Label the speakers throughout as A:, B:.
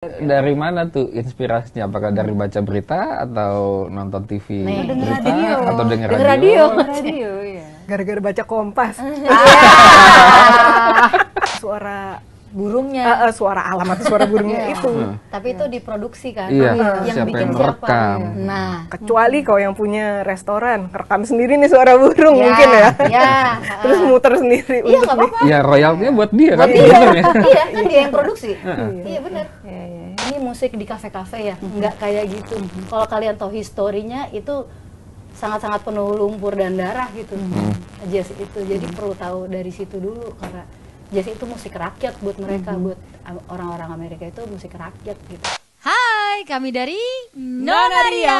A: Dari mana tuh inspirasinya? Apakah dari baca berita atau nonton TV
B: Denger
A: berita
B: radio.
A: atau denger
B: Denger
A: radio?
B: radio, iya.
C: Gara-gara baca Kompas. Suara
B: Burungnya.
C: suara alam atau suara burungnya itu.
B: Tapi itu diproduksi kan?
A: Iya,
B: Yang
A: siapa
B: bikin
A: yang
B: siapa?
A: merekam?
B: Nah,
C: Kecuali kau yang punya restoran, rekam sendiri nih suara burung
B: ya,
C: mungkin ya.
B: Ya.
C: Terus muter sendiri
B: Iya,
C: untuk
B: nggak apa-apa.
A: Ya royaltinya buat dia
B: Buat
A: kan?
B: dia,
A: sebenarnya.
B: iya kan dia yang produksi. Iya benar.
C: Iya.
B: Ini musik di kafe-kafe ya, nggak kayak gitu. Kalau kalian tahu historinya itu sangat-sangat penuh lumpur dan darah gitu. Jazz itu, jadi perlu tahu dari situ dulu karena jazz itu musik rakyat buat mereka, buat orang-orang Amerika itu musik rakyat gitu.
D: Hai, kami dari Nonaria.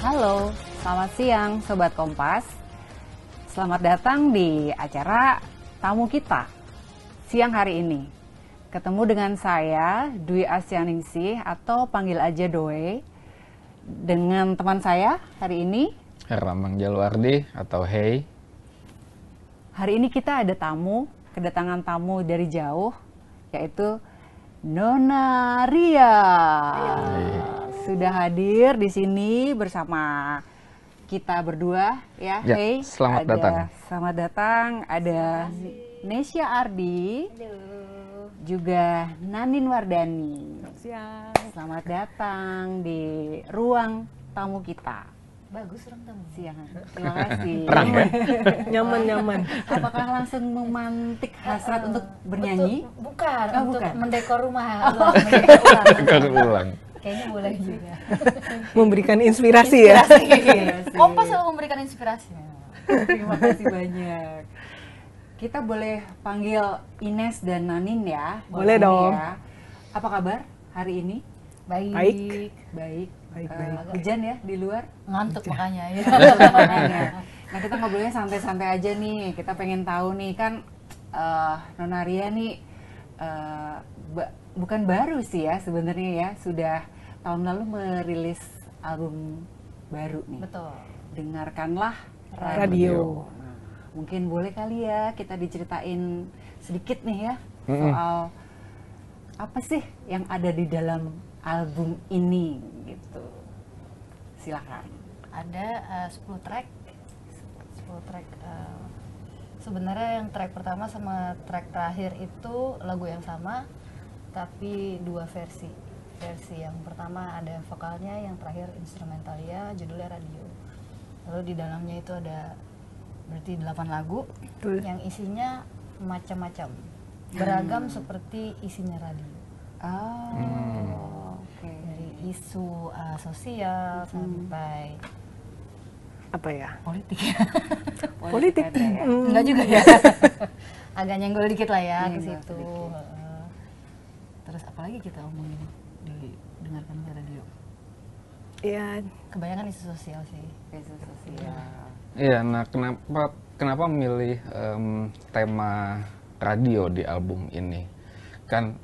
E: Halo, selamat siang Sobat Kompas. Selamat datang di acara tamu kita siang hari ini. Ketemu dengan saya, Dwi Asyaningsih atau panggil aja Doe. Dengan teman saya hari ini.
A: Ramang Jaluardi atau Hey.
E: Hari ini kita ada tamu, kedatangan tamu dari jauh, yaitu Nona Ria. Sudah hadir di sini bersama kita berdua ya.
A: Ya,
E: Hey,
A: selamat datang.
E: Selamat datang. Ada Nesya Ardi. Juga Nanin Wardani.
C: Siang.
E: Selamat datang di ruang tamu kita.
B: Bagus orang tamu.
E: Siang. Terima kasih.
A: Terang ya?
C: Nyaman.
E: Apakah langsung memantik hasrat untuk bernyanyi?
B: Bukan,
E: Oh,
B: untuk
E: bukan.
B: mendekor rumah. Mendekor ulang.
A: Dekor ulang.
B: Kayaknya boleh juga.
C: Memberikan inspirasi ya.
B: Kompas selalu memberikan inspirasi.
E: Terima kasih banyak. Kita boleh panggil Ines dan Nanin ya.
C: Boleh
E: Di sini
C: dong.
E: ya. Apa kabar hari ini?
B: Baik.
E: Baik.
C: Baik.
E: Hujan ya di luar.
B: Ngantuk makanya ya.
E: Makanya. Nah, kita ngobrolnya santai-santai aja nih. Kita pengen tahu nih kan Nona Ria nih bukan baru sih ya sebenarnya ya, sudah tahun lalu merilis album baru nih.
B: Betul.
E: Dengarkanlah
C: Radio.
E: Nah, mungkin boleh kali ya kita diceritain sedikit nih ya
A: Mm-mm.
E: soal apa sih yang ada di dalam album ini gitu. Silakan.
B: Ada 10 track. 10 track. Sebenarnya yang track pertama sama track terakhir itu lagu yang sama, tapi dua versi. Versi yang pertama ada vokalnya, yang terakhir instrumentalnya, judulnya Radio. Lalu di dalamnya itu ada berarti 8 lagu
C: Betul.
B: yang isinya macam-macam, beragam seperti isinya radio.
E: Oh, oke.
B: Dari isu sosial sampai
C: Apa ya?
B: politik.
C: Politik.
E: ada ya.
B: Enggak juga ya. Agak nyenggol dikit lah ya ke
E: Nyenggol
B: situ.
E: sedikit.
B: Heeh. Terus apalagi kita omongin dengarkan ke radio.
C: Iya.
B: Kebanyakan isu sosial sih.
E: Isu sosial.
A: Iya, nah kenapa memilih tema radio di album ini? Kan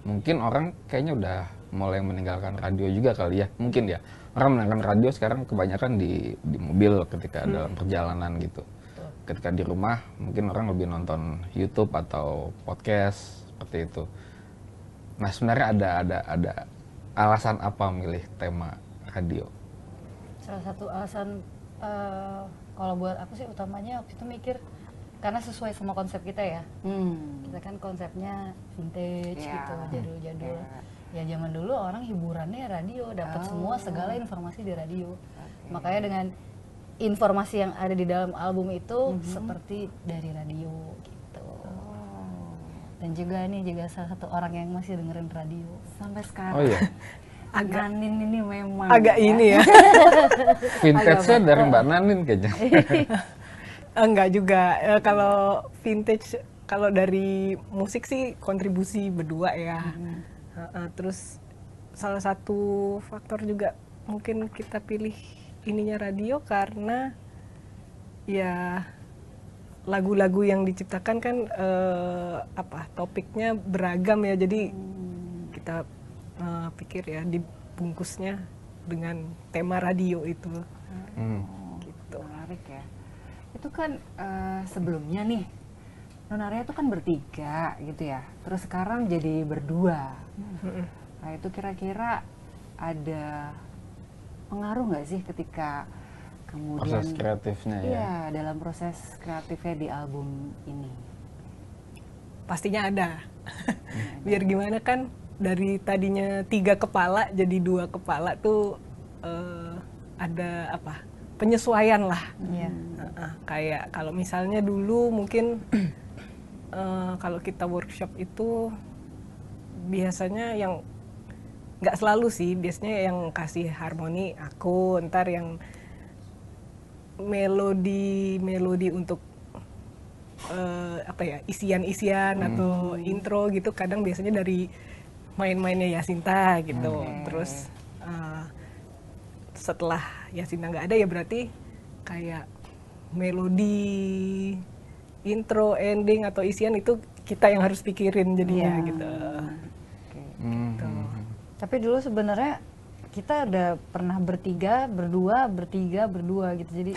A: mungkin orang kayaknya udah mulai meninggalkan radio juga kali ya, mungkin ya. Orang meninggalkan radio sekarang kebanyakan di mobil ketika dalam perjalanan gitu. Ketika di rumah mungkin orang lebih nonton YouTube atau podcast seperti itu. Nah, sebenarnya ada alasan apa memilih tema radio?
B: Salah satu alasan kalau buat aku sih utamanya waktu itu mikir karena sesuai sama konsep kita ya. Kita kan konsepnya vintage
E: Ya.
B: gitu, jadul-jadul.
E: Ya.
B: Ya zaman dulu orang hiburannya radio, dapat semua segala informasi di radio. Makanya dengan informasi yang ada di dalam album itu seperti dari radio gitu. Dan juga ini juga salah satu orang yang masih dengerin radio.
E: Sampai sekarang.
A: Oh iya,
E: Nanin ini memang
C: Agak ini ya.
A: vintage-nya dari Mbak Nanin kayaknya.
C: Enggak juga. Kalau vintage, kalau dari musik sih kontribusi berdua ya. Terus salah satu faktor juga mungkin kita pilih ininya radio karena ya lagu-lagu yang diciptakan kan topiknya beragam ya, jadi kita pikir ya bungkusnya dengan tema radio itu.
E: Gitu. Menarik ya. Itu kan sebelumnya nih Nonaria itu kan bertiga gitu ya. Terus sekarang jadi berdua. Nah itu kira-kira ada pengaruh nggak sih ketika kemudian
A: Proses kreatifnya ya.
E: iya dalam proses kreatifnya di album ini?
C: Pastinya ada. Biar gimana kan dari tadinya 3 kepala jadi 2 kepala tuh ada apa? Penyesuaian lah.
B: Iya.
C: Kayak kalau misalnya dulu mungkin kalau kita workshop itu biasanya yang nggak selalu sih, biasanya yang kasih harmoni aku, ntar yang melodi untuk apa ya, isian-isian atau intro gitu, kadang biasanya dari main-mainnya Yasinta gitu. Terus setelah Yasinta nggak ada ya berarti kayak melodi, intro, ending atau isian itu kita yang harus pikirin jadinya gitu. Gitu.
B: Tapi dulu sebenarnya kita udah pernah bertiga, berdua gitu. Jadi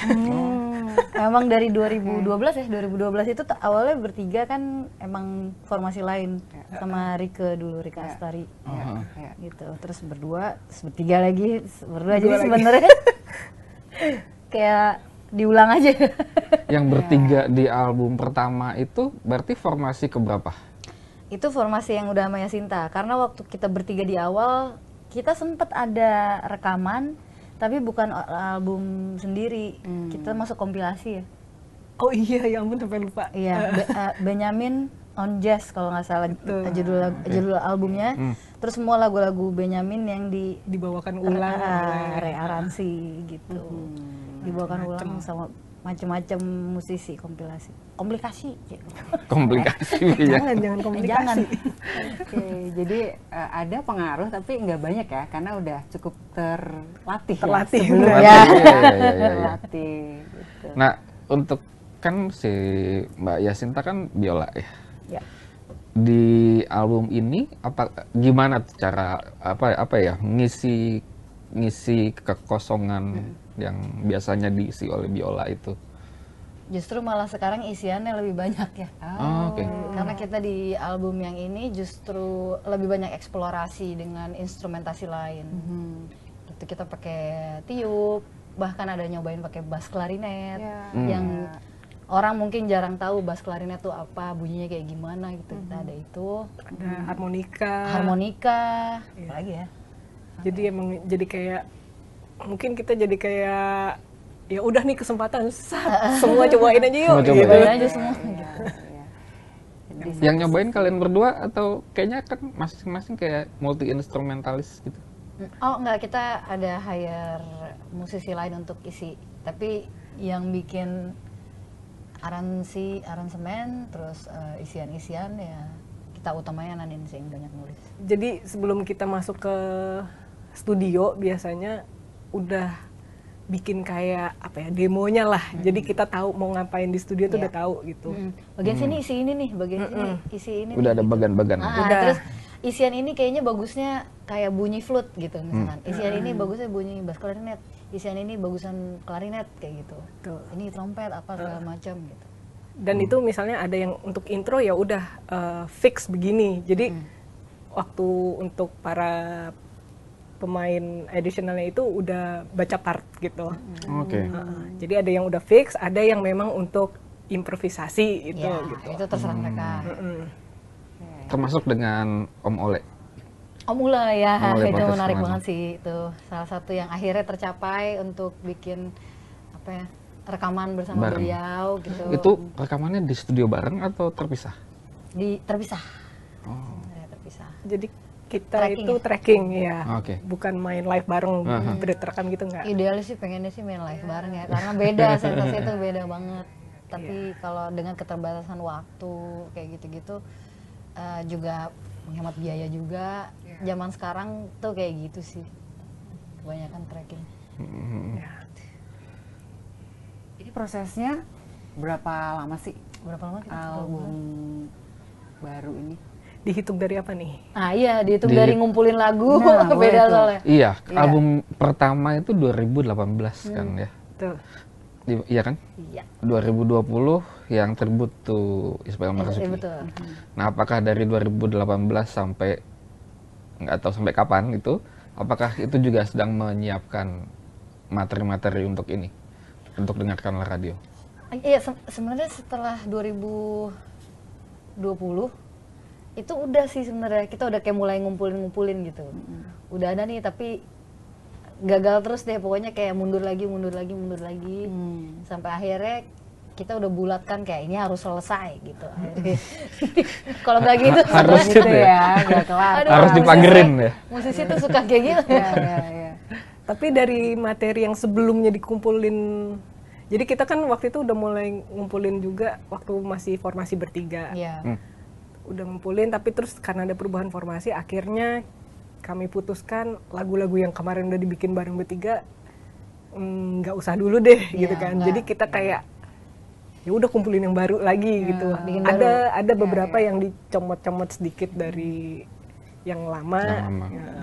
B: emang dari 2012 ya, 2012 itu awalnya bertiga kan emang formasi lain sama Rike dulu, Rike Astari. Gitu. Terus berdua, terus bertiga lagi, berdua. Jadi sebenarnya kayak diulang aja.
A: Yang bertiga di album pertama itu berarti formasi keberapa?
B: Itu formasi yang udah sama Yasinta, karena waktu kita bertiga di awal kita sempet ada rekaman tapi bukan album sendiri, kita masuk kompilasi ya.
C: Oh iya, ya ampun sampai lupa.
B: Iya, Benyamin on Jazz kalau nggak salah judul albumnya. Terus semua lagu-lagu Benyamin yang
C: dibawakan ulang
B: rearansi gitu, dibawakan ulang sama macam-macam musisi kompilasi. Komplikasi gitu.
A: Komplikasi ya.
C: Jangan komplikasi.
B: Jangan.
E: Oke, jadi ada pengaruh tapi nggak banyak ya, karena udah cukup terlatih.
C: Terlatih.
E: Ya, sebelumnya.
A: Iya.
E: Terlatih. Gitu.
A: Nah, untuk kan si Mbak Yasinta kan biola ya.
B: Ya.
A: Di album ini gimana cara apa ya ngisi kekosongan yang biasanya diisi oleh biola itu?
B: Justru malah sekarang isiannya lebih banyak ya.
A: Oke.
B: Karena kita di album yang ini justru lebih banyak eksplorasi dengan instrumentasi lain. Gitu, kita pakai tiup, bahkan ada nyobain pakai bass klarinet yang orang mungkin jarang tahu bass klarinet tuh apa, bunyinya kayak gimana gitu. Kita ada itu.
C: Ada harmonika.
B: Apa lagi ya?
C: Jadi emang jadi kayak mungkin kita jadi kayak ya udah nih kesempatan semua cobain aja yuk.
A: Semua
B: Cobain aja semua.
A: Yang nyobain kalian berdua atau kayaknya kan masing-masing kayak multi instrumentalis gitu?
B: Oh enggak, kita ada hire musisi lain untuk isi. Tapi yang bikin aransemen terus isian-isian ya kita utamanya Nanin sih yang banyak nulis.
C: Jadi sebelum kita masuk ke studio biasanya udah bikin kayak apa ya, demonya lah. Jadi kita tahu mau ngapain di studio tuh udah tahu gitu.
B: Bagian sini isi ini nih, bagian sini isi ini.
A: Udah
B: nih,
A: ada
B: gitu.
A: bagan-bagan.
C: Udah.
B: Terus isian ini kayaknya bagusnya kayak bunyi flute gitu misalkan. Isian ini bagusnya bunyi bass klarinet. Isian ini bagusan klarinet kayak gitu.
C: Tuh.
B: Ini trompet apa segala macam gitu.
C: Dan itu misalnya ada yang untuk intro ya udah fix begini. Jadi waktu untuk para pemain additionalnya itu udah baca part gitu.
A: Oke.
C: Jadi ada yang udah fix, ada yang memang untuk improvisasi itu
B: Ya,
C: gitu.
B: itu terserah mereka.
A: Termasuk dengan Om Ole.
B: Om Ula ya,
A: Om Ule
B: itu
A: Patas
B: menarik
A: Kemana.
B: banget sih itu. Salah satu yang akhirnya tercapai untuk bikin apa ya, rekaman bersama
A: Bareng.
B: beliau gitu.
A: Itu rekamannya di studio bareng atau terpisah?
B: Terpisah.
A: Oh.
B: Ya, terpisah.
C: Jadi kita
B: Tracking
C: itu
B: ya?
C: tracking ya.
A: Oke.
C: Bukan main live bareng, rekam gitu enggak.
B: Idealis sih pengennya sih main live bareng ya, karena beda sensasi itu beda banget. Tapi kalau dengan keterbatasan waktu kayak gitu-gitu juga menghemat biaya juga. Zaman sekarang tuh kayak gitu sih, kebanyakan tracking.
E: Jadi prosesnya berapa lama sih
B: Berapa lama kita?
E: album baru ini?
C: dihitung dari apa nih?
B: Ah iya, dihitung
A: Di-
B: dari ngumpulin lagu,
E: Nah, boleh
B: beda
E: tuh.
B: soalnya.
A: Iya, album pertama itu 2018 kan ya.
C: Tuh.
A: Iya kan?
B: Iya.
A: 2020 yang tribute to Ismail Marzuki.
B: Iya betul.
A: Nah, apakah dari 2018 sampai nggak tahu sampai kapan gitu, apakah itu juga sedang menyiapkan materi-materi untuk ini, untuk dengarkanlah radio?
B: Iya, sebenarnya setelah 2020 itu udah sih sebenarnya kita udah kayak mulai ngumpulin gitu. Udah ada nih tapi gagal terus deh, pokoknya kayak mundur lagi sampai akhirnya kita udah bulatkan kayak ini harus selesai gitu. Akhirnya. Kalau nggak gitu
A: Harus
E: gitu
A: gitu ya.
E: ya, nggak kelar.
B: Aduh,
A: Harus dipagerin ya.
B: musisi tuh suka kayak gitu.
E: Ya.
C: Tapi dari materi yang sebelumnya dikumpulin, jadi kita kan waktu itu udah mulai ngumpulin juga waktu masih formasi bertiga.
B: Iya.
C: Udah ngumpulin, tapi terus karena ada perubahan formasi, akhirnya kami putuskan lagu-lagu yang kemarin udah dibikin bareng bertiga nggak usah dulu deh gitu kan.
B: nggak.
C: Jadi kita kayak ya udah kumpulin yang baru lagi gitu.
B: bikin
C: Ada beberapa yang dicomot-comot sedikit dari yang lama.
A: Yang lama.
C: Ya.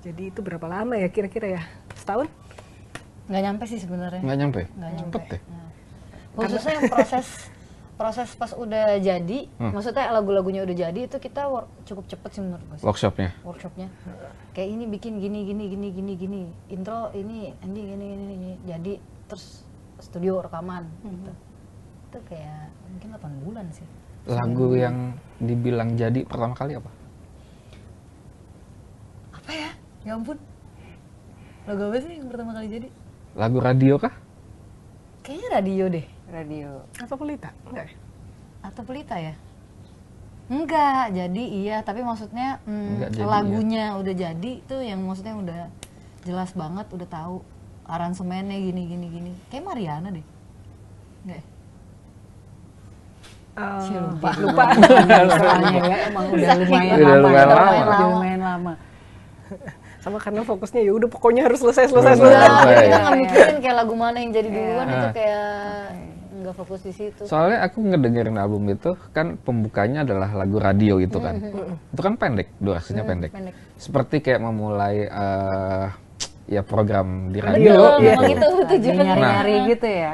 C: Jadi itu berapa lama ya kira-kira ya? Setahun?
B: Nggak nyampe sih sebenarnya.
A: Nggak nyampe?
B: Nggak nyampe.
A: Cepet deh.
B: Nah, khususnya yang proses pas udah jadi, maksudnya lagu-lagunya udah jadi itu kita cukup cepet sih menurut gue.
A: Workshopnya.
B: Workshopnya kayak ini bikin gini intro ini ending ini jadi terus studio rekaman gitu. Itu kayak mungkin 8 bulan sih.
A: Lagu yang dibilang jadi pertama kali apa?
B: Apa ya? Ya ampun. Lagu apa sih yang pertama kali jadi?
A: Lagu radio kah?
B: Kayaknya radio deh.
E: Radio.
C: Apa Pelita? Enggak ya?
B: Atau Pelita ya? Enggak, jadi iya, tapi maksudnya
A: Enggak jadi,
B: lagunya udah jadi tuh yang maksudnya udah jelas banget, udah tahu aransemennya gini. Kayak Mariana deh. Enggak ya? Sih, lupa.
E: Soalnya ya emang udah lumayan
A: Udah
E: lama.
A: lumayan
E: ya.
A: lama.
E: Udah lumayan lama.
C: Sama karena fokusnya ya udah pokoknya harus selesai.
B: Enggak,
A: Selesai.
B: kita nggak mikirin kayak lagu mana yang jadi duluan itu
A: Nah.
B: kayak nggak fokus di situ.
A: Soalnya aku ngedengerin album itu kan pembukanya adalah lagu radio gitu kan. Itu kan pendek, durasinya pendek.
B: pendek.
A: Seperti kayak memulai ya program di
B: Betul,
A: radio
B: memang
A: gitu.
B: itu tujuannya.
E: Nyari-nyari gitu ya.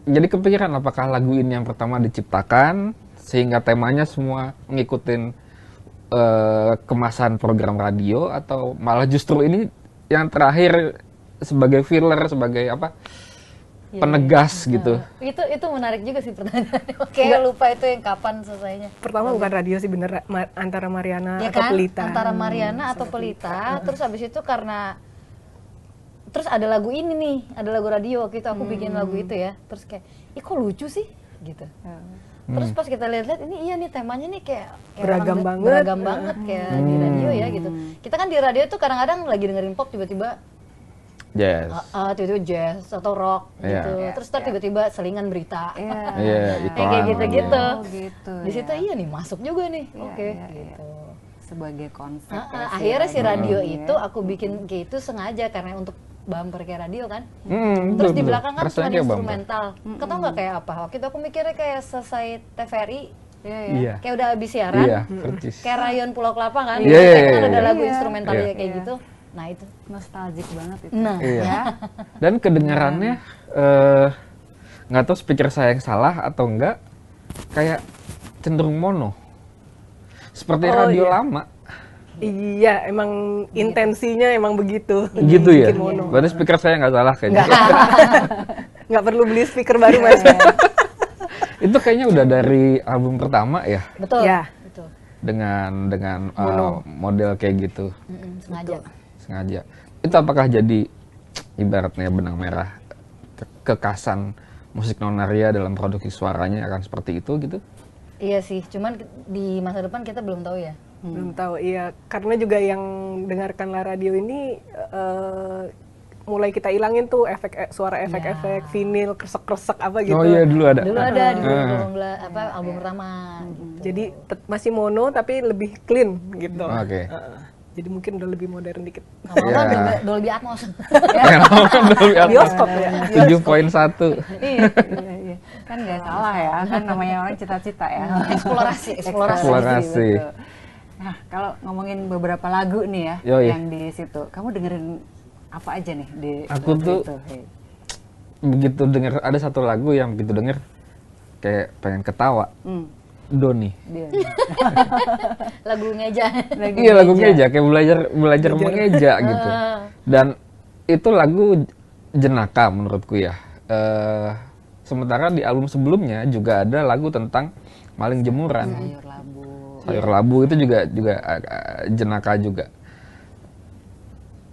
A: Jadi kepikiran apakah lagu ini yang pertama diciptakan sehingga temanya semua ngikutin kemasan program radio, atau malah justru ini yang terakhir sebagai filler, sebagai apa, penegas gitu.
B: Itu menarik juga sih pertanyaannya. Kayak lupa itu yang kapan selesainya.
C: Pertama bukan radio sih bener, antara Mariana
B: Ya
C: atau
B: kan?
C: Pelita.
B: Antara Mariana atau Pelita. Terus habis itu karena terus ada lagu ini nih, ada lagu radio waktu itu aku bikin lagu itu ya. Terus kayak, ih kok lucu sih gitu. Terus pas kita lihat-lihat ini iya nih temanya nih kayak
C: Beragam
B: orang
C: banget.
B: beragam banget kayak di radio ya gitu. Kita kan di radio tuh kadang-kadang lagi dengerin pop tiba-tiba
A: Yes.
B: tiba-tiba jazz atau rock
A: Iya.
B: gitu. Terus ntar tiba-tiba selingan berita.
A: Iya,
B: Kayak gitu-gitu.
E: Oh, gitu.
B: Di situ
E: ya.
B: iya nih masuk juga nih. Oke
E: iya,
B: gitu.
E: Sebagai konsep.
B: Akhirnya si radio itu aku bikin kayak itu sengaja karena untuk bumper kayak radio kan. Terus di belakang kan cuma instrumental. Kau tau nggak kayak apa? Waktu itu aku mikirnya kayak selesai TVRI,
A: Iya.
B: kayak udah habis siaran,
A: Iya, percis.
B: kayak Rayon Pulau Kelapa kan.
A: Iya,
B: Kayak
A: iya,
B: kan
A: iya,
B: ada
A: iya.
B: lagu instrumental
E: Iya.
B: kayak
E: Iya.
B: gitu. Nah itu.
E: Nostalgic banget itu.
B: Nah,
A: Iya.
E: Ya.
A: Dan kedengarannya nggak tahu speaker saya yang salah atau enggak, kayak cenderung mono. Seperti
C: Oh,
A: radio
C: iya.
A: lama.
C: Iya, emang intensinya emang begitu.
A: Gitu ya.
C: Bikin mono.
A: Berarti speaker saya nggak salah kayaknya.
C: Nggak perlu beli speaker baru mas.
A: Itu kayaknya udah dari album pertama ya,
B: betul.
C: Ya.
B: Betul.
A: dengan
C: Mono.
A: model kayak gitu.
B: Sengaja.
A: Sengaja. Itu apakah jadi ibaratnya benang merah kekasan musik Nonaria dalam produksi suaranya akan seperti itu gitu?
B: Iya sih, cuman di masa depan kita belum tahu ya.
C: Belum tahu, iya. Karena juga yang dengarkanlah radio ini mulai kita ilangin tuh suara efek-efek, vinil, kresek-kresek apa gitu.
A: Oh iya, dulu ada.
B: Dulu ada di 2018 album pertama gitu.
C: Jadi masih mono tapi lebih clean gitu.
A: Oke.
C: Jadi mungkin udah lebih modern dikit.
B: Lama-lama Dolby Atmos.
A: Yang Dolby Atmos.
C: Bioskop ya.
A: 7.1.
E: Iya. Kan Kan nggak salah ya, kan namanya orang cita-cita ya.
B: Eksplorasi.
A: Eksplorasi.
E: Betul. Nah, kalau ngomongin beberapa lagu nih ya,
A: Yoi.
E: yang di situ, kamu dengerin apa aja nih di
A: Aku
E: lagu
A: tuh
E: itu? Hey.
A: begitu denger, ada satu lagu yang begitu denger kayak pengen ketawa. Doni.
E: Dia.
B: Lagu ngeja.
A: Iya, lagu ngeja, kayak belajar mengeja gitu. Dan itu lagu jenaka menurutku ya. Sementara di album sebelumnya juga ada lagu tentang maling jemuran.
E: Sayur labu.
A: Sayur labu itu juga jenaka juga.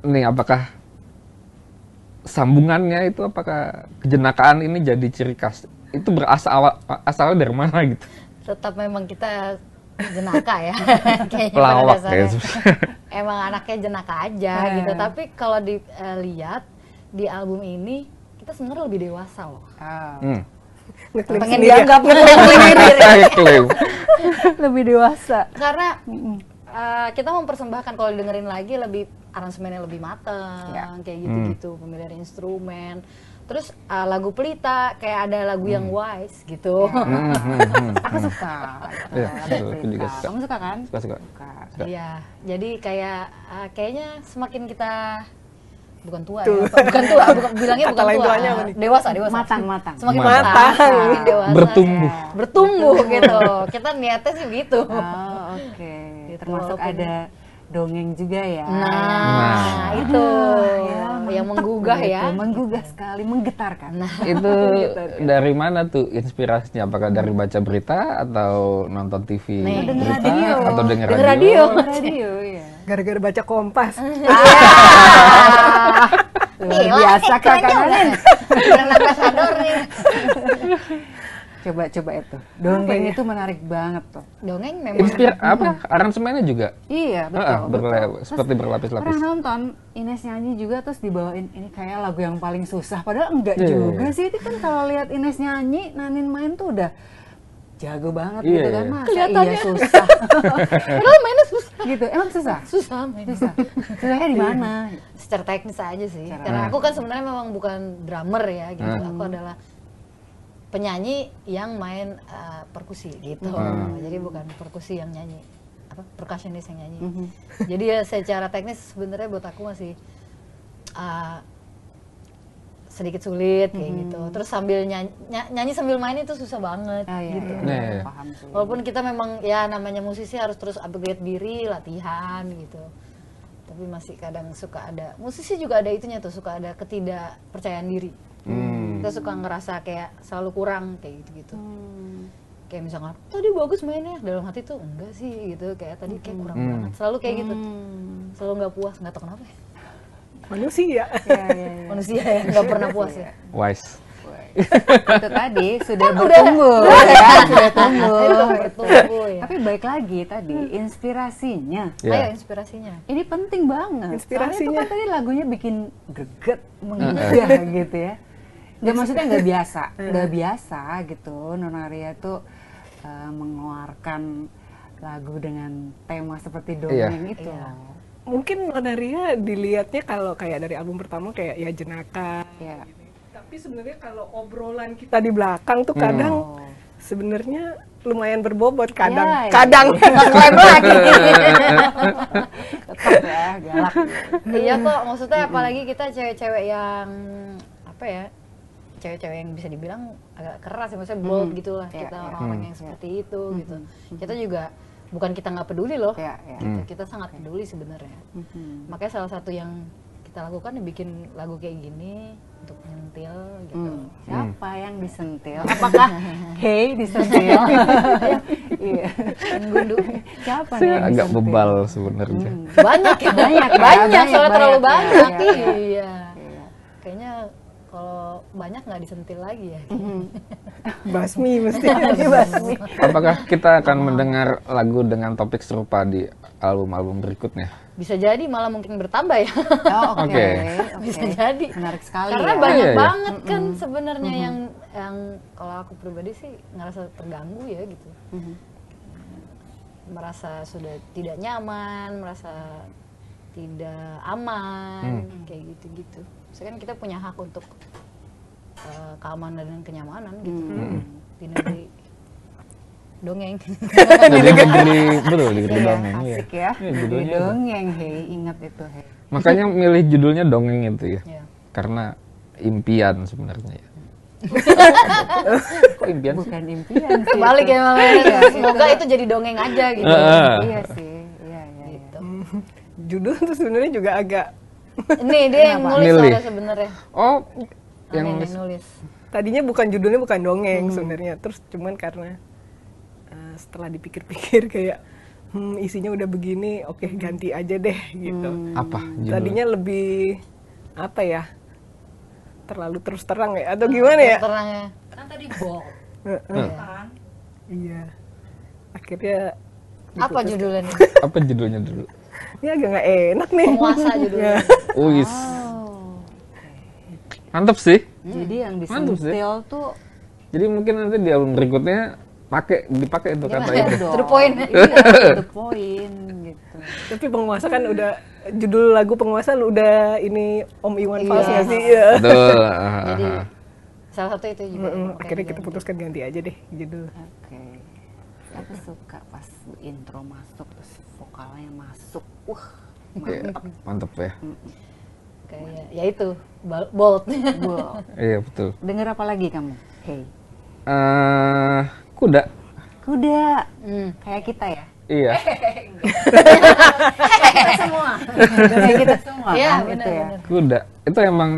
A: Nih, apakah sambungannya itu, apakah kejenakaan ini jadi ciri khas? Itu asalnya dari mana gitu?
B: Tetap memang kita jenaka ya. Kayaknya pada
A: Pelawak
B: dasarnya.
A: ya.
B: Emang anaknya jenaka aja gitu. Tapi kalau dilihat di album ini kita sebenarnya lebih dewasa loh.
C: Ngeklaim
B: Pengen
C: sendiri ya?
B: dianggap gitu.
A: Klaim.
E: Lebih dewasa.
B: Karena kita mempersembahkan, kalau dengerin lagi lebih aransemennya lebih mateng, kayak gitu-gitu, pemilihan instrumen. Terus lagu Pelita kayak ada lagu yang wise gitu.
E: Aku suka.
A: Iya,
E: Lagu
A: aku juga
E: Pelita.
A: suka.
E: Kamu suka kan?
A: Suka.
B: Iya, jadi kayak kayaknya semakin kita bukan tua ya, bilangnya
C: Kata
B: bukan
C: lain
B: tua,
C: tuanya apa nih?
B: dewasa.
E: Matang.
B: Semakin
A: Matang.
B: matang, semakin dewasa. Bertumbuh gitu. Kita niatnya sih gitu.
E: Oh, oke.
B: Gitu,
E: Termasuk
B: walaupun-
E: ada dongeng juga ya.
B: Nah, itu
E: Ya,
B: yang
E: mantap
B: menggugah
E: gitu,
B: ya.
E: menggugah sekali, menggetarkan.
B: Nah,
A: Itu dari mana tuh inspirasinya? Apakah dari baca berita atau nonton TV
B: Nih.
E: Denger
A: berita
E: radio.
A: atau denger
B: Denger
A: radio?
B: radio.
E: Radio ya.
C: Gara-gara baca Kompas.
E: Luar biasa kakak Nanin.
B: Brand ambassador nih.
E: Coba itu. Dongeng itu menarik banget tuh.
B: Dongeng memang
A: Aransemennya juga.
E: Iya, betul.
A: Seperti berlapis-lapis.
E: Pernah nonton Ines nyanyi juga, terus dibawain ini kayak lagu yang paling susah, padahal enggak
A: Iya,
E: juga
A: iya.
E: sih. Itu kan kalau lihat Ines nyanyi, Nanin main tuh udah jago banget
A: Iya,
E: gitu kan.
A: iya.
E: Masa
B: Kelihatannya.
E: iya susah.
B: Padahal mainnya susah.
E: Gitu. Emang susah?
B: Susah main.
E: Susah. Susahnya di mana?
B: Secara teknis aja sih. Karena aku kan sebenarnya memang bukan drummer ya gitu. Aku adalah penyanyi yang main perkusi gitu. Jadi bukan perkusi yang nyanyi, percussionist yang nyanyi. Jadi ya secara teknis sebenarnya buat aku masih sedikit sulit kayak gitu. Terus sambil nyanyi sambil main itu susah banget gitu.
A: Iya.
E: Paham sih.
B: Walaupun kita memang ya namanya musisi harus terus upgrade diri, latihan gitu. Tapi masih kadang suka ada, musisi juga ada itunya tuh, suka ada ketidakpercayaan diri. Kita suka ngerasa kayak selalu kurang kayak gitu-gitu. Kayak misalnya tadi bagus mainnya, dalam hati tuh enggak sih gitu, kayak tadi kayak kurang banget. Selalu kayak gitu. Selalu nggak puas, nggak tahu kenapa ya.
C: Manusia.
E: Iya.
B: Manusia ya nggak pernah puas ya.
A: Wise.
E: Itu tadi sudah bertumbuh ya, sudah tumbuh.
B: Itu bertumbuh ya.
E: Tapi baik lagi tadi inspirasinya.
A: Ya.
B: Ayo inspirasinya.
E: Ini penting banget.
C: Inspirasinya.
E: Soalnya itu kan tadi lagunya bikin greget, menggugah gitu ya. Nggak, maksudnya nggak biasa gitu. Nona Ria tuh mengeluarkan lagu dengan tema seperti dongeng itu.
B: Iya.
C: Mungkin Nonaria dilihatnya kalau kayak dari album pertama kayak ya jenaka.
E: Iya.
C: Tapi sebenarnya kalau obrolan kita di belakang tuh kadang sebenarnya lumayan berbobot kadang.
E: Ya, ya.
C: Kadang
B: Klaim lagi.
E: Tetap ya, galak.
B: Iya kok, maksudnya apalagi kita cewek-cewek yang apa ya, cewek-cewek yang bisa dibilang agak keras ya, maksudnya bold gitulah.
E: Iya,
B: Kita
E: iya.
B: orang-orang yang seperti itu gitu. Kita juga bukan kita nggak peduli loh,
E: Iya, iya.
B: kita sangat peduli sebenarnya. Makanya salah satu yang kita lakukan ya bikin lagu kayak gini untuk nyentil gitu.
E: Siapa yang disentil? Apakah hey disentil? Iya.
B: Gundu.
E: Siapa nih yang
A: Agak
E: disentil?
A: bebal sebenarnya.
B: Banyak ya,
E: Banyak ya,
B: banyak soalnya terlalu
E: banyak.
B: banyak.
E: Iya.
B: Iya. Kayaknya kalau banyak nggak disentil lagi ya.
C: basmi mesti.
E: Basmi.
A: Apakah kita akan mendengar lagu dengan topik serupa di album-album berikutnya?
B: Bisa jadi malah mungkin bertambah ya.
E: Oh, oke.
A: Oke.
B: Bisa jadi.
E: Menarik sekali
B: Karena
E: ya.
B: banyak
A: Iya, iya.
B: banget kan sebenarnya yang kalau aku pribadi sih ngerasa terganggu ya gitu. Merasa sudah tidak nyaman, merasa tidak aman, kayak gitu-gitu. Misalkan kita punya hak untuk keamanan dan kenyamanan gitu di negeri dongeng.
A: Jadi betul di
E: Iya,
A: dongeng ya.
E: asik ya.
A: Iya,
E: Di
A: judulnya apa?
E: dongeng, hei, ingat itu, hei.
A: Makanya milih judulnya dongeng itu ya.
B: Iya.
A: Karena impian sebenarnya ya. Kok impian sih?
E: Bukan impian sih.
B: Balik
E: itu.
B: ya Mama.
E: Iya,
B: Semoga itu jadi dongeng aja gitu.
E: Iya sih, iya.
B: Gitu.
C: Judul tuh sebenarnya juga agak
B: Nih dia yang nulis
A: Milih.
B: soalnya sebenarnya.
A: Oh,
B: Yang
A: yang
B: nulis.
C: tadinya judulnya bukan dongeng sebenarnya, terus cuman karena setelah dipikir-pikir kayak isinya udah begini, oke ganti aja deh gitu.
A: apa judulnya?
C: Tadinya lebih apa ya, terlalu terus terang ya atau gimana ya?
B: Terangnya.
D: Kan tadi bold.
C: Heeh. Iya, akhirnya
B: Apa judulnya nih?
A: Apa judulnya dulu?
C: ini agak nggak enak nih.
B: Penguasa judulnya.
A: Uis.
E: Oh.
A: Mantep sih.
E: Jadi yang
A: Mantap sih.
E: disentil tuh
A: Jadi mungkin nanti di album berikutnya dipakai itu kata
B: Gimana?
A: itu.
E: dong.
B: To the point.
E: Iya, to the point gitu.
C: Tapi penguasa kan udah judul lagu penguasa lu udah ini Om Iwan Fals
B: Iya.
C: nggak sih? Iya.
A: Betul.
B: Jadi salah satu itu juga.
C: Akhirnya kita putuskan ganti aja deh judul.
E: Oke. Aku suka pas intro masuk terus vokalnya masuk. Wah,
A: Iya, mantep ya.
B: Kayak ya itu bold.
E: wow.
A: Iya betul.
E: Dengar apa lagi kamu? Hey.
A: Kuda.
E: Kuda.
B: Hmm.
E: Kayak kita ya.
A: Iya.
E: Kita semua. Kayak kita semua
B: Iya,
E: kan
B: benar,
E: itu ya.
B: benar.
A: Kuda. Itu emang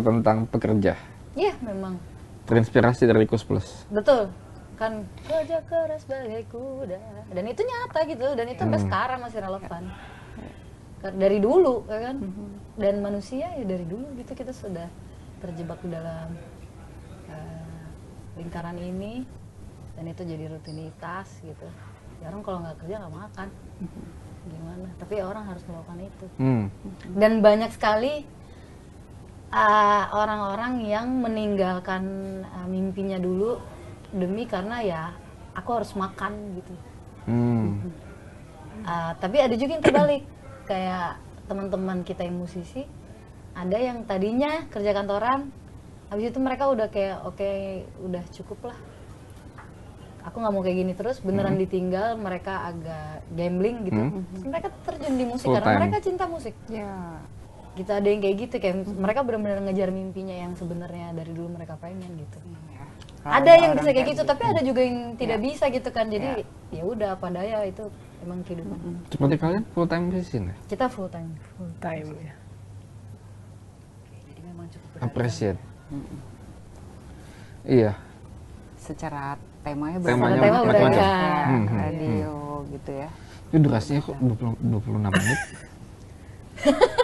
A: tentang pekerja.
B: Iya memang
A: Terinspirasi dari Kus Plus.
B: betul kan kerja keras bagai kuda dan itu nyata gitu dan itu sampai sekarang masih relevan dari dulu ya kan dan manusia ya dari dulu gitu kita sudah terjebak di dalam lingkaran ini dan itu jadi rutinitas gitu ya orang kalau nggak kerja nggak makan gimana tapi ya orang harus melakukan itu dan banyak sekali orang-orang yang meninggalkan mimpinya dulu demi karena ya aku harus makan gitu. Tapi ada juga yang terbalik kayak teman-teman kita yang musisi ada yang tadinya kerja kantoran habis itu mereka udah kayak oke, udah cukup lah aku nggak mau kayak gini terus beneran ditinggal mereka agak gambling gitu terus mereka terjun di musik
A: Full
B: karena
A: time.
B: mereka cinta musik
E: Ya.
B: kita ada yang kayak gitu kayak mereka benar-benar ngejar mimpinya yang sebenarnya dari dulu mereka pengen gitu ada yang bisa kayak gitu tapi ada juga yang tidak bisa gitu kan jadi ya udah apa daya itu emang kehidupan
A: Seperti kalian full time musician ya?
B: kita full time
C: Full time ya.
E: Jadi memang cukup berat.
A: Appreciate. Iya.
E: Secara temanya
A: Temanya
B: tema
A: macam-macam.
B: beragam.
E: Radio gitu ya.
A: Itu durasinya kok 26 menit.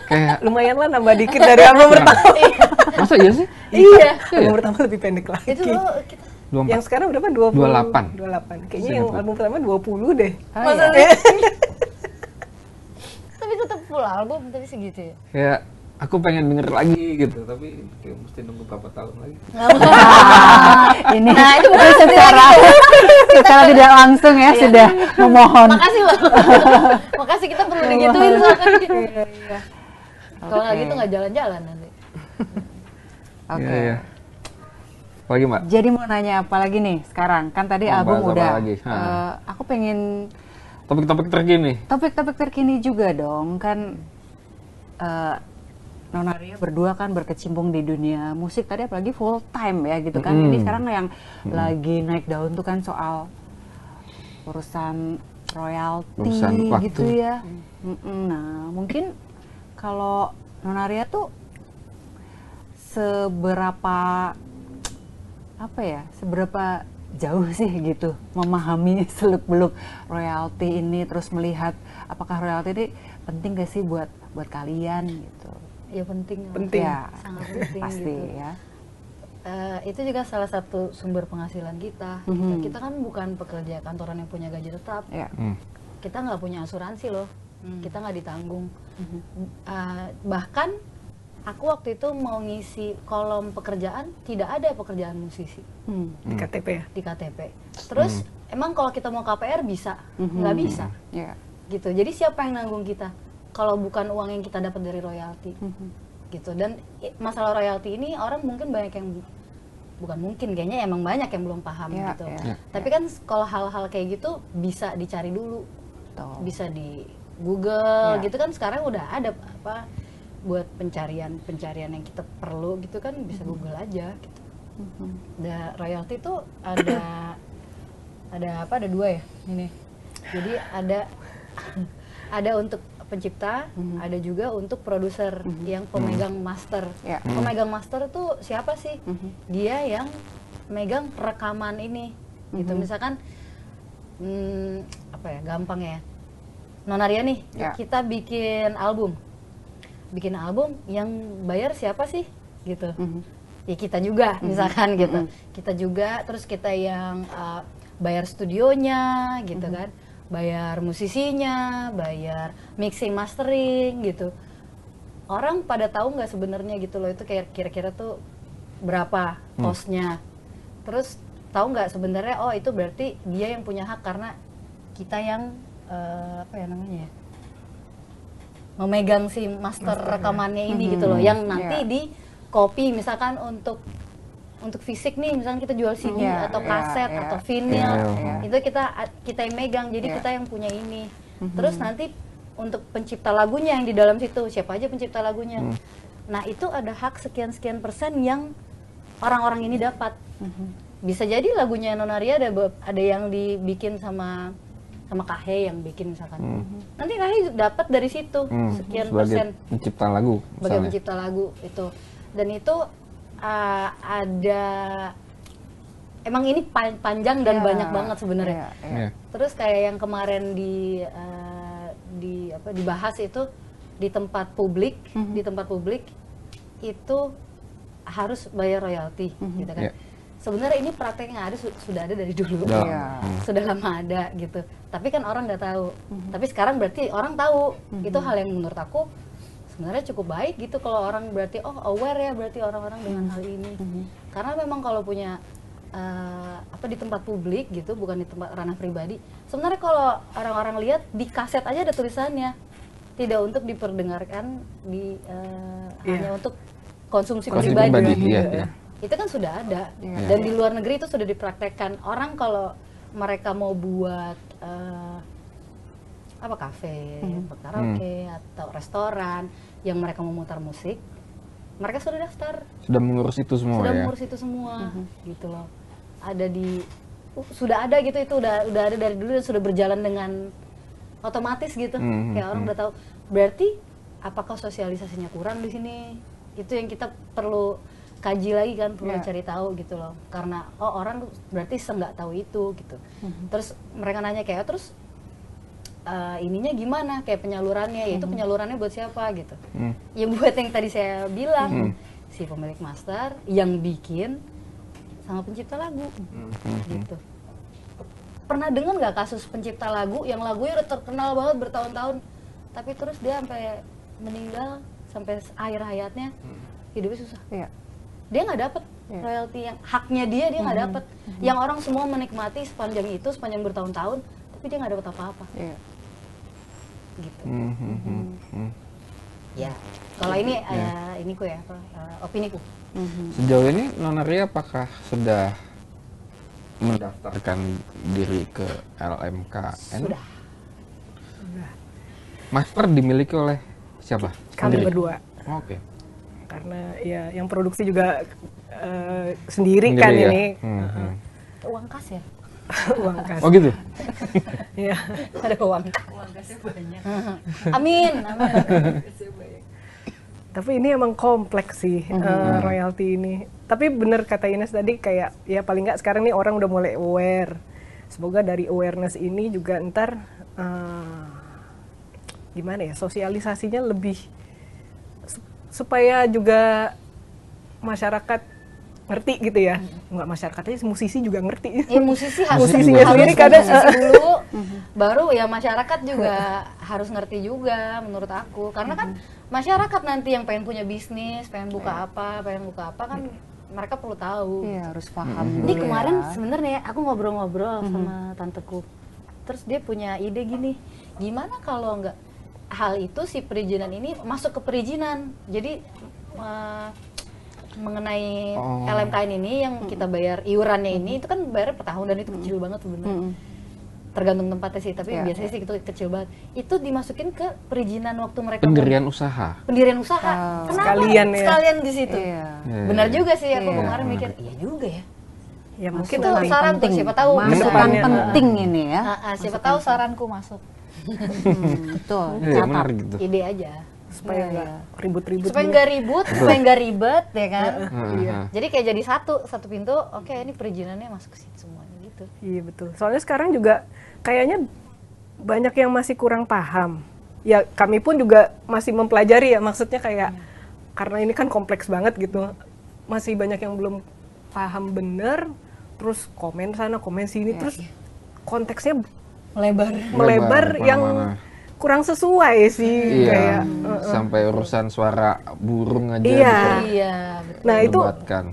A: Kayak
C: Lumayan lah nambah dikit dari album pertama.
A: masa iya sih?
C: Iya, album pertama lebih pendek lagi.
B: itu loh kita
A: 24.
C: Yang sekarang berapa? 20?
A: 28.
C: 28. Kayaknya yang album pertama 20 deh.
B: masa
E: iya.
B: tapi tetap full album tapi segitu ya
A: Kayak aku pengen denger lagi gitu, tapi kayak mesti nunggu berapa tahun lagi.
E: Ini itu secara tidak langsung ya sudah memohon.
B: makasih loh makasih kita perlu digituin soalnya kalau nggak gitu nggak jalan-jalan nanti
E: Oke.
A: Iya, iya. Lagi Mbak?
E: Jadi mau nanya apa lagi nih sekarang? Kan tadi
A: Mau
E: album
A: bahas apa
E: udah.
A: lagi?
E: Aku pengen
A: Topik-topik terkini.
E: topik-topik terkini juga dong. Kan Nona Ria berdua kan berkecimpung di dunia musik tadi apalagi full time ya gitu kan. Jadi sekarang yang lagi naik daun tuh kan soal urusan royalti
A: Urusan waktu.
E: gitu ya. Nah mungkin kalau Nona Ria tuh seberapa jauh sih gitu memahami seluk-beluk royalti ini terus melihat apakah royalti ini penting gak sih buat kalian gitu.
B: ya penting
C: Penting.
E: Ya,
B: sangat penting
E: pasti
B: gitu.
E: ya.
B: Itu juga salah satu sumber penghasilan kita. Kita kan bukan pekerja kantoran yang punya gaji tetap.
E: Ya.
B: Kita nggak punya asuransi loh. Kita nggak ditanggung. Bahkan aku waktu itu mau ngisi kolom pekerjaan tidak ada pekerjaan musisi
C: Di KTP ya.
B: di KTP. Terus emang kalau kita mau KPR bisa? Nggak bisa.
E: Ya.
B: Gitu. Jadi siapa yang nanggung kita? Kalau bukan uang yang kita dapat dari royalti. gitu. Dan masalah royalti ini orang mungkin banyak yang bukan mungkin, kayaknya emang banyak yang belum paham gitu. Tapi kan kalau hal-hal kayak gitu bisa dicari dulu, bisa di Google gitu kan, sekarang udah ada apa buat pencarian yang kita perlu gitu kan, bisa Google aja gitu. Royalti itu ada dua ya ini. Jadi ada untuk pencipta, ada juga untuk produser yang pemegang master. Pemegang master tuh siapa sih? Dia yang megang rekaman ini, gitu. Misalkan, apa ya, gampang ya. Nonaria nih, kita bikin album yang bayar siapa sih? Gitu. Ya kita juga, misalkan gitu. Kita juga, terus kita yang bayar studionya, gitu kan. Bayar musisinya, bayar mixing mastering gitu. Orang pada tahu nggak sebenarnya gitu loh, itu kayak kira-kira tuh berapa costnya. Terus tahu nggak sebenarnya, oh itu berarti dia yang punya hak karena kita yang apa ya namanya ya, memegang si master rekamannya ini gitu loh, yang nanti di copy misalkan untuk fisik nih, misalnya kita jual CD atau kaset atau vinyl, itu kita yang megang, jadi kita yang punya ini. Terus nanti untuk pencipta lagunya yang di dalam situ, siapa aja pencipta lagunya. Nah itu ada hak sekian persen yang orang-orang ini dapat. Bisa jadi lagunya Nonaria ada yang dibikin sama Kahe yang bikin misalkan. Nanti Kahe dapat dari situ sekian persen.
A: Sebagai pencipta lagu.
B: Sebagai pencipta lagu itu. Dan itu ada, emang ini panjang dan banyak banget sebenarnya. Terus kayak yang kemarin dibahas itu di tempat publik, itu harus bayar royalti, gitu kan. Sebenarnya ini praktek yang ada sudah ada dari dulu, sudah lama ada gitu. Tapi kan orang nggak tahu. Tapi sekarang berarti orang tahu. Itu hal yang menurut aku sebenarnya cukup baik gitu, kalau orang berarti aware ya berarti orang-orang dengan hal ini. Karena memang kalau punya di tempat publik gitu, bukan di tempat ranah pribadi. Sebenarnya kalau orang-orang lihat di kaset aja ada tulisannya, tidak untuk diperdengarkan hanya untuk konsumsi pribadi. Itu kan sudah ada, dan di luar negeri itu sudah dipraktekkan. Orang kalau mereka mau buat kafe, karaoke atau restoran yang mereka memutar musik, mereka sudah daftar,
A: sudah mengurus itu semua,
B: gitu loh. Ada sudah ada gitu, itu udah ada dari dulu dan sudah berjalan dengan otomatis gitu. Kayak orang udah tahu. Berarti apakah sosialisasinya kurang di sini? Itu yang kita perlu kaji lagi kan, perlu cari tahu gitu loh. Karena orang berarti nggak tahu itu gitu. Terus mereka nanya kayak terus ininya gimana, kayak penyalurannya, yaitu penyalurannya buat siapa gitu. Ya buat yang tadi saya bilang, si pemilik master yang bikin sama pencipta lagu gitu. Pernah dengar nggak kasus pencipta lagu yang lagunya udah terkenal banget bertahun-tahun, tapi terus dia sampai meninggal, sampai akhir hayatnya hidupnya susah. Dia nggak dapet royalti yang haknya dia nggak dapet. Yang orang semua menikmati sepanjang bertahun-tahun, tapi dia nggak dapet apa-apa. Gitu. Ya, kalau ini iniku ya, opiniku.
A: Sejauh ini Nonaria apakah sudah mendaftarkan diri ke LMKN?
B: Sudah.
A: Master dimiliki oleh siapa?
C: Kami berdua.
A: Oke.
C: Karena ya yang produksi juga sendiri kan
A: ya?
C: ini.
B: Uang kas ya?
C: Uang kas.
A: Oh gitu?
C: Iya.
B: Ada uang kasnya banyak. Amin.
C: Tapi ini emang kompleks sih royalti ini. Tapi bener kata Ines tadi, kayak ya paling nggak sekarang nih orang udah mulai aware. Semoga dari awareness ini juga ntar gimana ya, sosialisasinya lebih supaya juga masyarakat ngerti gitu ya. Enggak masyarakatnya, musisi juga ngerti.
B: Ya musisi harus
C: musisinya sendiri kadang
B: dulu, baru ya masyarakat juga harus ngerti juga menurut aku. Karena kan masyarakat nanti yang pengen punya bisnis, pengen buka apa kan mereka perlu tahu.
E: Iya, harus paham.
B: Ini kemarin sebenarnya aku ngobrol-ngobrol sama tanteku. Terus dia punya ide gini, gimana kalau hal itu si perizinan ini masuk ke perizinan. Jadi mengenai
A: Oh.
B: LMKN ini yang kita bayar iurannya ini itu kan bayar per tahun dan itu kecil banget sebenarnya. Tergantung tempatnya sih, tapi
E: Iya,
B: biasanya sih itu kecil banget. Itu dimasukin ke perizinan waktu mereka
A: Pendirian usaha.
B: pendirian usaha.
E: Oh.
B: Kenapa?
C: Sekalian ya.
B: Sekalian di situ.
E: Iya.
B: Benar juga sih, aku
E: Iya.
B: kemarin mikir, iya juga ya.
C: Ya mungkin
B: Itu
C: nanti
B: saran tuh, siapa tahu
E: masukan
C: Kedepannya.
E: penting ini ya.
B: Siapa tahu saranku masuk.
E: Betul.
A: Iya,
E: Catat.
A: menarik gitu.
B: Ide aja.
C: supaya
E: Iya,
C: nggak ribut-ribut.
B: Supaya
C: dulu.
B: nggak ribut, supaya nggak ribet, ya kan?
A: Heeh.
B: Jadi kayak jadi satu pintu, oke ini perizinannya masuk ke situ semuanya gitu.
C: Iya betul. Soalnya sekarang juga kayaknya banyak yang masih kurang paham. Ya kami pun juga masih mempelajari ya, maksudnya kayak karena ini kan kompleks banget gitu. Masih banyak yang belum paham bener, terus komen sana, komen sini, terus konteksnya melebar yang
A: kemana-mana.
C: kurang sesuai sih
A: Iya,
C: kayak.
A: sampai urusan suara burung aja
C: Iya.
B: Iya, betul.
C: Nah itu
A: diperdebatkan.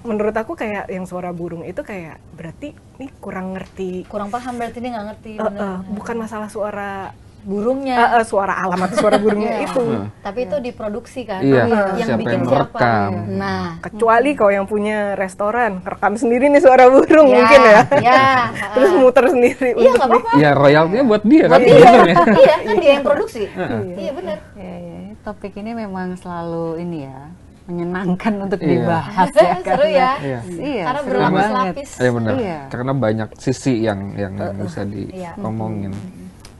C: menurut aku kayak yang suara burung itu kayak berarti nih kurang ngerti.
B: Kurang paham berarti dia nggak ngerti bener.
C: Bukan masalah suara
B: Burungnya.
C: suara alam atau suara burungnya itu.
B: Tapi itu diproduksi kan.
A: Iya,
B: Yang
A: siapa
B: bikin
A: yang
B: siapa?
A: merekam.
B: Nah,
C: Kecuali kau yang punya restoran, rekam sendiri nih suara burung
B: ya,
C: mungkin ya.
B: Ya.
C: Terus muter sendiri
B: Iya
C: untuk
B: nggak apa-apa.
A: Ya royaltinya buat dia kan.
B: Iya,
A: bener ya?
B: iya kan dia yang produksi. Iya benar.
E: Ya, ya. Topik ini memang selalu ini ya, menyenangkan untuk
A: Iya.
E: dibahas ya.
B: Seru ya.
A: Iya.
E: Iya,
B: Karena
E: seru
B: berlapis-lapis.
A: Iya benar.
E: Iya.
A: Karena banyak sisi yang bisa
B: Iya.
A: diomongin.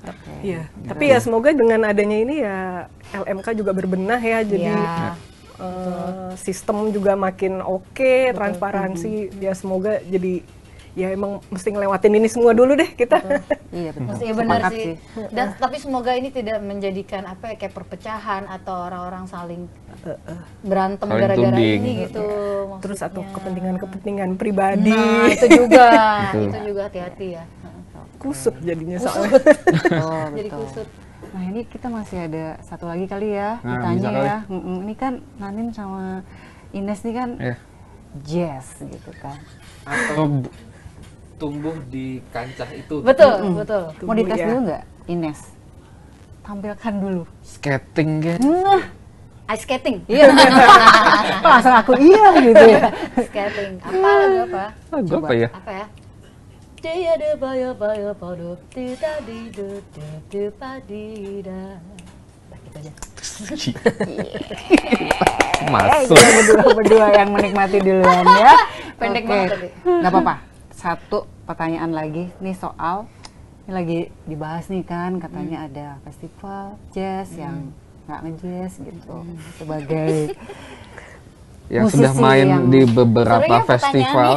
E: Oke.
C: Iya. Tapi ya semoga dengan adanya ini ya LMK juga berbenah ya. Jadi
B: Iya.
C: sistem juga makin oke, transparansi. Ya semoga jadi ya emang mesti ngelewatin ini semua dulu deh kita.
E: Iya betul.
B: Iya benar
E: Sepakat
B: sih. Dan tapi semoga ini tidak menjadikan apa ya kayak perpecahan atau orang-orang saling berantem
A: Saling
B: gara-gara
A: tuding.
B: ini gitu.
C: Terus atau
B: maksudnya.
C: kepentingan pribadi.
B: Nah, itu juga.
A: Betul.
B: Itu juga hati-hati ya.
C: Kusut jadinya soalnya.
E: Betul,
B: Jadi
E: betul.
B: kusut.
E: Nah ini kita masih ada satu lagi kali ya
A: Nah,
E: ditanya
A: bisa kali.
E: ya. Ini kan Nanin sama Ines nih kan
A: Ya.
E: jazz gitu kan.
A: Atau tumbuh di kancah itu.
B: Betul, betul.
E: Mau dites
C: ya.
E: dulu nggak Ines? Tampilkan dulu.
A: Skating kan.
B: Ice skating.
E: Iya. Kok langsung aku iya gitu ya.
B: Skating. Apa lagu apa?
A: Lagu apa ya?
B: Apa ya? Dia de baya baya pada tidak di de padida. Nah, gitu aja.
A: Masuk.
E: Kita berdua yang menikmati duluan ya.
B: Pendek
E: Oke.
B: banget tadi.
E: Nggak apa-apa. Satu pertanyaan lagi nih soal ini lagi dibahas nih kan katanya ada festival jazz yang nggak ngejazz gitu sebagai
A: Yang
E: musisi
A: sudah main
E: yang-
A: di beberapa
B: Serunya
A: festival.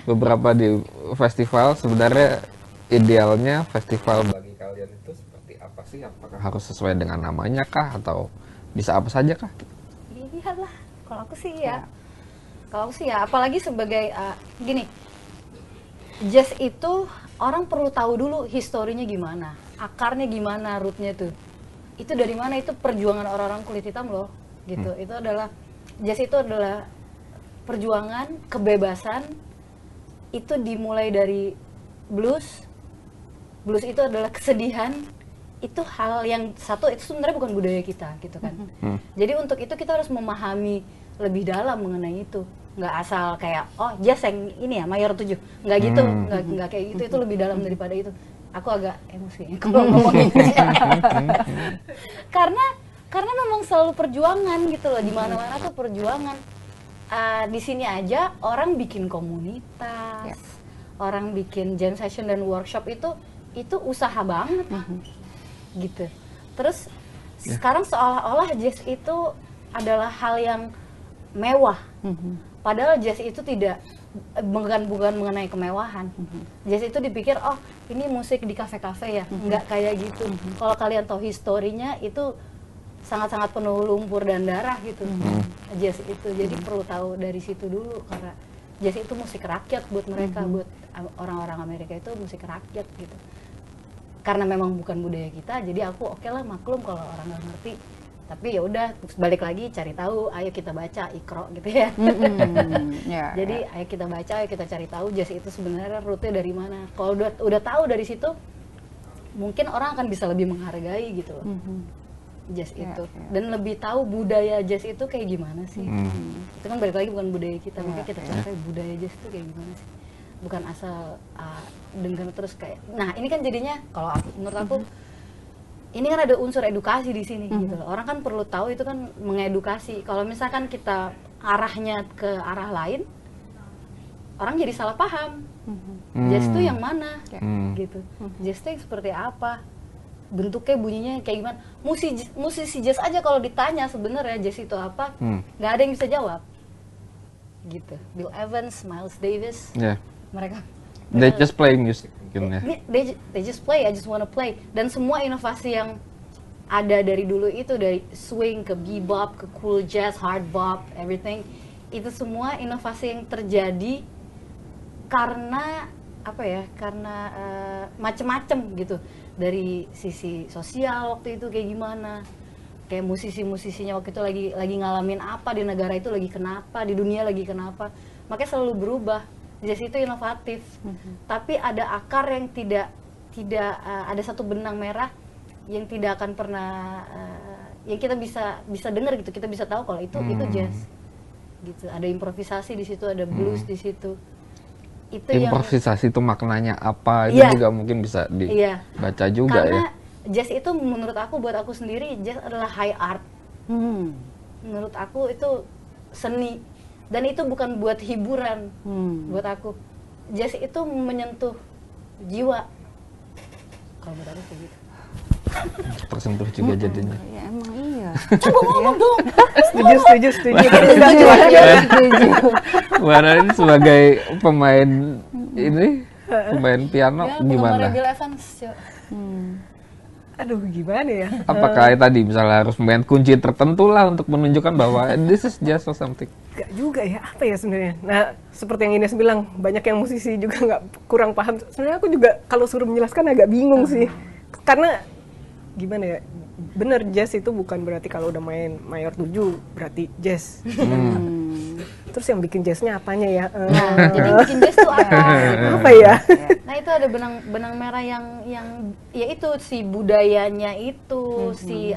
A: Beberapa di festival sebenarnya idealnya festival bagi kalian itu seperti apa sih? Apakah harus sesuai dengan namanya kah atau bisa apa saja kah?
B: Iyalah, kalau aku sih ya. Kalau aku sih ya, apalagi sebagai gini. Jazz itu orang perlu tahu dulu historinya gimana, akarnya gimana, rootnya tuh. Itu dari mana? Itu perjuangan orang-orang kulit hitam loh, gitu. Itu adalah jazz itu adalah perjuangan kebebasan. Itu dimulai dari blues. Blues itu adalah kesedihan. Itu hal yang satu itu sebenarnya bukan budaya kita gitu kan. Jadi untuk itu kita harus memahami lebih dalam mengenai itu. Nggak asal kayak oh jazz yang ini ya mayor 7. Nggak gitu, nggak kayak gitu. Itu lebih dalam daripada itu. Aku agak emosi kalau ngomongin karena memang selalu perjuangan gitu loh, di mana-mana tuh perjuangan. Di sini aja orang bikin komunitas, orang bikin jam session dan workshop itu usaha banget gitu. Terus sekarang seolah-olah jazz itu adalah hal yang mewah, padahal jazz itu tidak bukan mengenai kemewahan. Jazz itu dipikir oh ini musik di kafe-kafe ya, nggak kayak gitu. Kalau kalian tahu historinya itu sangat-sangat penuh lumpur dan darah gitu. Jazz itu jadi perlu tahu dari situ dulu karena jazz itu musik rakyat buat mereka, buat orang-orang Amerika itu musik rakyat gitu. Karena memang bukan budaya kita, jadi aku oke lah maklum kalau orang nggak ngerti. Tapi ya udah balik lagi cari tahu, ayo kita baca Iqra gitu ya.
E: Ya,
B: Jadi ayo kita baca, ayo kita cari tahu jazz itu sebenarnya rute dari mana. Kalau udah tahu dari situ, mungkin orang akan bisa lebih menghargai gitu loh. jazz
E: Iya,
B: itu
E: iya.
B: dan lebih tahu budaya jazz itu kayak gimana sih. Itu kan balik lagi bukan budaya kita,
E: Iya,
B: makanya kita
E: iya.
B: cari budaya jazz itu kayak gimana sih. Bukan asal denger terus kayak. Nah, ini kan jadinya kalau menurut aku ini kan ada unsur edukasi di sini gitu loh. Orang kan perlu tahu itu kan mengedukasi. Kalau misalkan kita arahnya ke arah lain, orang jadi salah paham. Jazz itu yang mana? Gitu. Jazz itu yang seperti apa? Bentuknya, bunyinya kayak gimana? Musisi jazz aja kalau ditanya sebenarnya jazz itu apa, nggak ada yang bisa jawab. Gitu. Bill Evans, Miles Davis,
A: Yeah.
B: mereka
A: They just play music mungkin ya.
B: they just play, I just wanna play. Dan semua inovasi yang ada dari dulu itu, dari swing ke bebop ke cool jazz, hard bop, everything, itu semua inovasi yang terjadi karena apa ya? Karena macem-macem gitu. Dari sisi sosial waktu itu kayak gimana? Kayak musisi-musisinya waktu itu lagi ngalamin apa di negara itu, lagi kenapa, di dunia lagi kenapa. Makanya selalu berubah. Jazz itu inovatif, tapi ada akar yang tidak ada satu benang merah yang tidak akan pernah yang kita bisa dengar gitu, kita bisa tahu kalau itu jazz gitu. Ada improvisasi di situ, ada blues di situ. Itu
A: Improvisasi itu maknanya apa itu
B: Iya.
A: juga mungkin bisa dibaca juga
B: karena
A: ya.
B: jazz itu menurut aku, buat aku sendiri, jazz adalah high art. Menurut aku itu seni. Dan itu bukan buat hiburan. Buat aku jazz itu menyentuh jiwa. Kalau buat aku kayak gitu.
A: Tersentuh juga jadinya.
E: Ya emang iya.
B: Coba ngomong dong.
C: Setuju.
A: Wara ini sebagai pemain pemain piano
B: Ya,
A: gimana?
B: penggemarnya Bill Evans. Yuk.
C: Aduh, gimana ya?
A: Apakah tadi misalnya harus main kunci tertentu lah untuk menunjukkan bahwa this is just or something?
C: Gak juga ya, apa ya sebenarnya? Nah, seperti yang Ines bilang, banyak yang musisi juga nggak kurang paham. Sebenarnya aku juga kalau suruh menjelaskan agak bingung sih. Karena gimana ya? Bener, jazz itu bukan berarti kalau udah main mayor 7 berarti jazz. Terus yang bikin jazznya apanya ya?
B: Nah, jadi bikin jazz itu apa?
C: Apa ya?
B: Nah, itu ada benang merah yang ya itu si budayanya itu, si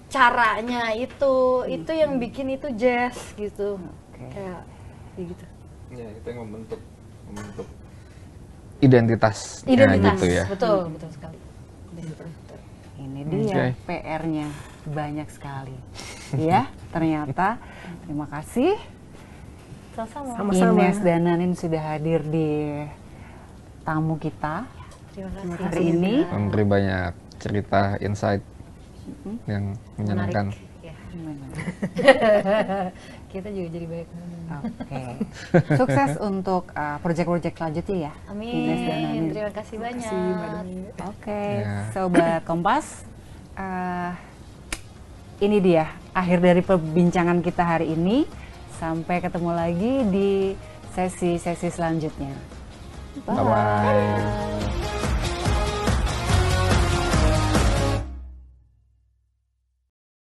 B: caranya itu yang bikin itu jazz gitu. Kayak gitu.
A: Ya, itu yang membentuk identitasnya
B: Identitas.
A: gitu ya.
B: Betul sekali.
E: Ini dia PR-nya banyak sekali. Ya, ternyata. Terima kasih
B: Sama-sama.
E: Ines dan Nanin sudah hadir di tamu kita
B: Terima kasih.
E: hari ini.
A: Memberi banyak cerita, insight yang menyenangkan.
B: Menarik. Ya. Kita juga jadi banyak ngomong.
E: Oke. Sukses untuk proyek-proyek selanjutnya ya. Ines dan Nanin.
B: Amin. Terima kasih banyak.
E: Oke,
A: Ya.
E: Sobat Kompas, ini dia akhir dari perbincangan kita hari ini. Sampai ketemu lagi di sesi-sesi selanjutnya.
A: Bye-bye.